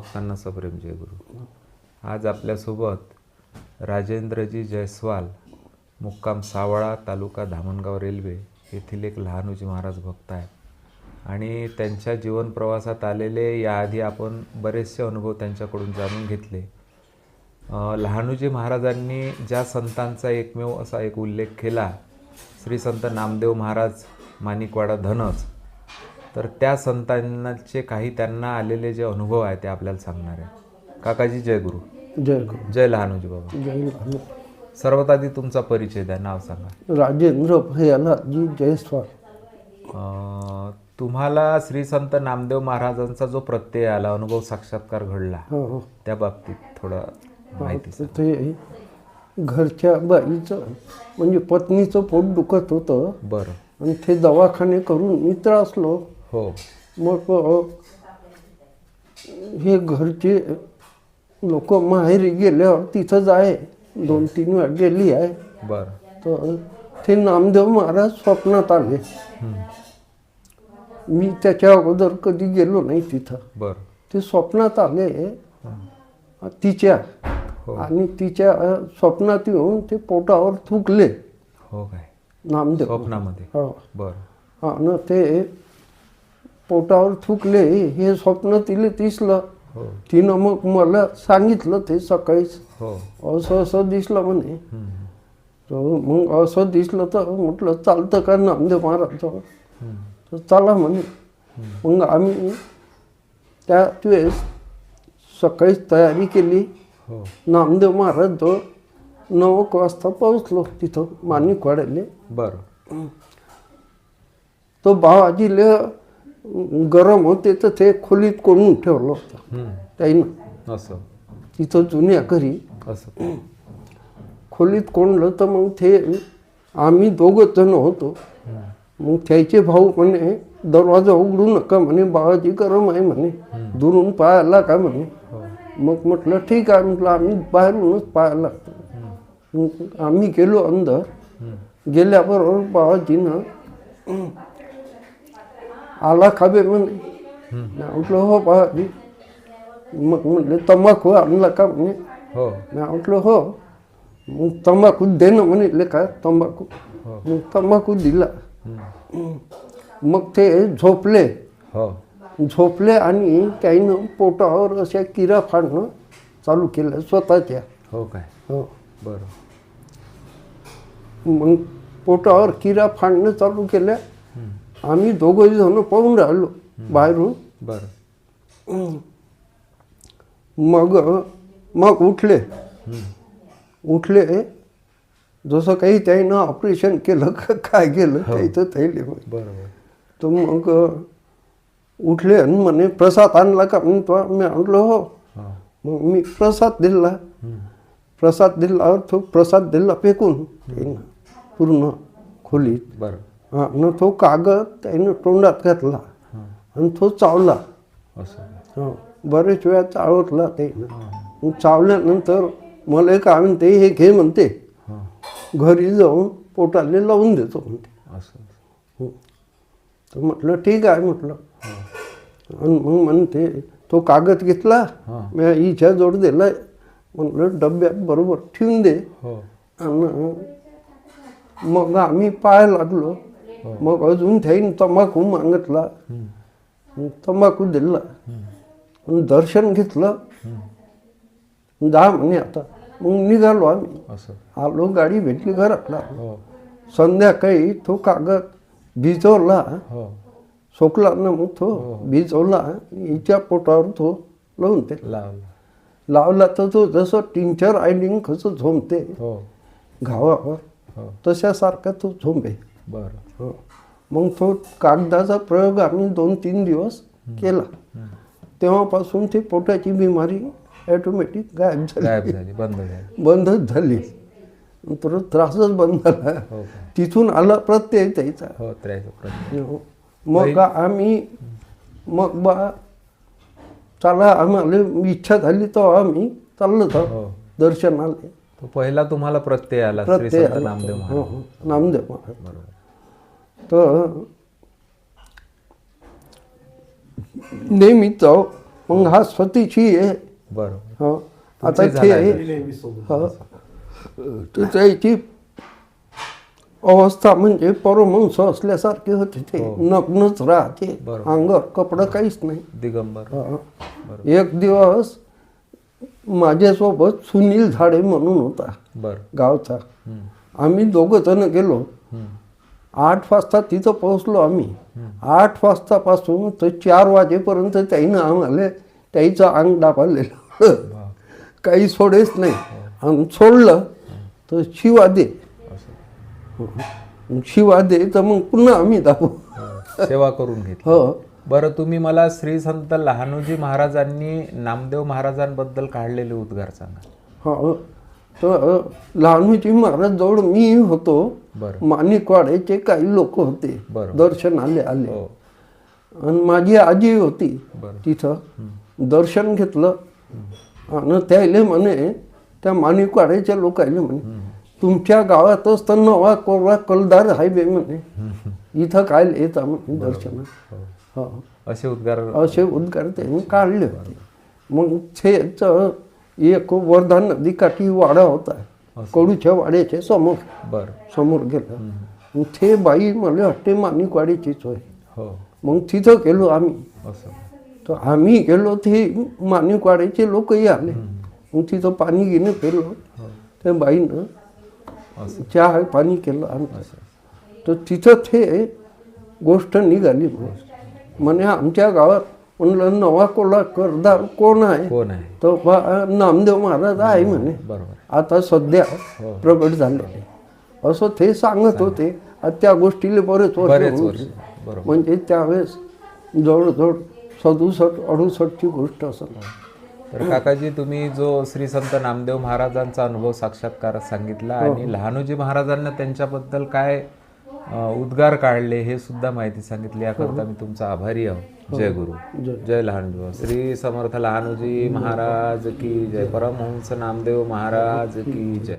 भक्तांना सप्रेम जय गुरु. आज आपल्यासोबत राजेंद्रजी जयस्वाल, मुक्काम सावळा, तालुका धामणगाव रेल्वे येथील एक लहानोजी महाराज भक्त आहेत. आणि त्यांच्या जीवन प्रवासात आलेले याआधी आपण बरेचसे अनुभव त्यांच्याकडून जाणून घेतले. लहानोजी महाराजांनी ज्या संतांचा एकमेव असा एक उल्लेख केला, श्री संत नामदेव महाराज माणिकवाडा धनच, तर त्या संतांचे काही त्यांना आलेले जे अनुभव आहे ते आपल्याला सांगणार आहे. काकाजी जय गुरु. जय गुरु. जय लहानोजी बाबा. जय लहानोजी. सर्वात आधी तुमचा परिचय द्या, नाव सांगा. राजेंद्र भैयालाजी जयस्वाल. तुम्हाला श्री संत नामदेव महाराजांचा जो प्रत्यय आला, अनुभव साक्षात्कार घडला, त्या बाबतीत थोडं माहिती सांगा. ते घरच्या बाईचं म्हणजे पत्नीचं पोट दुखत होतं. बरं. आणि ते दवाखाने करून मी त्रासलो. हो. मग हे घरचे लोक माहेरी गेल्यावर तिथं जाय 2-3 वेळा गेली आहे. बरं. तर ते नामदेव महाराज स्वप्नात आले. मी त्याच्या अगोदर कधी गेलो नाही तिथं. बरं. ते स्वप्नात आले तिच्या. आणि तिच्या स्वप्नात येऊन ते पोटावर थुकले. हो काय? नामदेव स्वप्नामध्ये? हो. बरं. हां. न ते पोटावर थुकले हे स्वप्न तिला दिसलं. तिनं मग मला सांगितलं ते सकाळीच. असं असं दिसलं म्हणे. तर मग असं दिसलं तर म्हटलं चालतं का नामदेव महाराजजवळ? तर चला म्हणे. मग आम्ही त्या वेळेस सकाळीच तयारी केली. नामदेव महाराजजवळ 9 वाजता पोहोचलो तिथं माणिकवाड्याले. बरं. तो बाबाजीले गरम होते तर ते खोलीत कोणून ठेवलं होतं त्याईनं. असं तिथं जुन्या घरी असं खोलीत कोणलं. तर मग ते आम्ही 2 जण होतो. मग त्याचे भाऊ म्हणे दरवाजा उघडू नका म्हणे, बाबाजी गरम आहे म्हणे, दुरून पाहायला का म्हणे. मग म्हटलं ठीक आहे म्हटलं, आम्ही बाहेरूनच पाहायला लागतो. मग आम्ही गेलो अंदर. गेल्याबरोबर बाबाजीनं आला खाबे म्हणे. म्हटलं हो बाबाजी. मग म्हटलं तंबाखू आणला का म्हणे. म्हटलं हो. मग तंबाखू दे ना म्हणे का तंबाखू. मग तंबाखू दिला. मग ते झोपले. झोपले आणि त्याईनं पोटावर अशा किरा फाडणं चालू केलं स्वतःच्या. हो काय? हो. बरं. मग पोटावर किरा फाडणं चालू केल्या. आम्ही 2 जण पाहून राहिलो बाहेरून. बरं. मग उठले. जसं काही त्यानं ऑपरेशन केलं काय केलं त्याचं त्याले. बरोबर. तर मग उठले आणि म्हणे प्रसाद आणला का म्हणतो. मी आणलो हो. मग मी प्रसाद दिला. प्रसाद दिल्यावर तो प्रसाद दिला फेकून पूर्ण खोलीत. बरं. हां. न तो कागद त्यानं तोंडात घातला आणि तो चावला. असं. हो. बरेच वेळा चावतला ते. मग चावल्यानंतर मला एक आम्ही ते हे घे म्हणते, घरी जाऊन पोटाले लावून देतो म्हणते. असं. तर म्हटलं ठीक आहे म्हटलं. आणि मग म्हणते तो कागद घेतला. मी हिच्या जोड दिला. म्हटलं डब्यात बरोबर ठेवून दे. आणि मग आम्ही पाहायला लागलो. मग अजून त्याईन तंबाखू मागितला. तंबाखू दिला. दर्शन घेतलं. जा म्हणे आता. मग निघालो आम्ही. आलो, गाडी भेटली घरातला. संध्याकाळी तो कागद भिजवला. सोकला ना मग तो भिजवला. हिच्या पोटावर तो लावून ते लावला. तर तो जसं टिंचर आयलिंग कसं झोंबते घावावर तशासारखा तो झोंबे. बरं. मग तो कागदाचा प्रयोग आम्ही 2-3 दिवस केला. तेव्हापासून ती पोटाची बिमारी ॲटोमॅटिक गायब झाली. बंदच झाली. तर त्रासच बंद झाला. तिथून आला प्रत्यय त्याचा. मग आम्ही मग चला आम्हाला इच्छा झाली तर आम्ही चाललो जाऊ दर्शनाला. पहिला तुम्हाला प्रत्यय आला नामदेव महाराज. तर नेहमी जाऊ मग हा स्वतःची आहे. बरोबर. हो आता तुमचे ते झालं हो तर त्याची अवस्था म्हणजे परमहंस असल्यासारखे होते ते. नग्नच राहते, बरोबर. अंगावर कपडं काहीच नाही. दिगंबर. हो. एक दिवस माझ्यासोबत सुनील झाडे म्हणून होता बर. गावचा. आम्ही दोघं जण गेलो. 8 वाजता तिथं पोहोचलो आम्ही. 8 वाजतापासून तर 4 वाजेपर्यंत त्याईनं आम्हाला त्याईचं अंग दाबालेलं काही सोडेच नाही. आणि सोडलं तर शिवा दे, शिवा दे, तर मग पुन्हा आम्ही दाबू. सेवा करून घेतली. हो बरं, तुम्ही मला श्री संत लहानोजी महाराजांनी नामदेव महाराजांबद्दल काढलेले उद्गार सांगा. हो तर लहानूजी महाराज जवळ मी होतो. बरं. माणिकवाड्याचे काही लोक होते बरं. दर्शनाले आले. हो. आणि माझी आजी होती बरं. तिथं. दर्शन घेतलं आणि त्याले म्हणे, त्या माणिकवाड्याच्या लोकायले म्हणे, तुमच्या गावातच तर नवा कोरवा कलदार हायवे म्हणे, इथं काय येता म्हणे दर्शनात. हो असे उद्गार. असे उद्गार त्यांनी काढले होते. मग तेच एक वर्धा नदीकाठी वाडा होता, कडूच्या वाड्याच्या समोर. बर. समोर गेलं. मग ते बाई मला वाटते माणिकवाडीचीच होय. हो. मग तिथं गेलो आम्ही. असं. तर आम्ही गेलो, ते माणिकवाड्याचे लोकही आले. मग तिथं पाणी घेणं केलं. त्या बाईनं चहा पाणी केलं आम्ही. तर तिथं ते गोष्ट निघाली. म्हणे आमच्या गावात, म्हणलं नवा कोला करदार कोण आहे? कोण आहे? तर नामदेव महाराज आहे म्हणे, बरोबर. आता सध्या प्रगट झालेले. असं ते सांगत होते. आता त्या गोष्टीला बरेच वर्ष वर्ष. बरोबर. म्हणजे त्यावेळेस जवळजवळ 67-68ची गोष्ट असेल. तर काकाजी, तुम्ही जो श्री संत नामदेव महाराजांचा अनुभव साक्षात्कार सांगितला आणि लहानोजी महाराजांना त्यांच्याबद्दल काय उद्गार काढले हे सुद्धा माहिती सांगितली, याकरता मी तुमचा आभारी आहोत. जय गुरु. जय लहानोजी बाबा. श्री समर्थ लहानोजी महाराज की जय. परमहंस नामदेव महाराज की जय.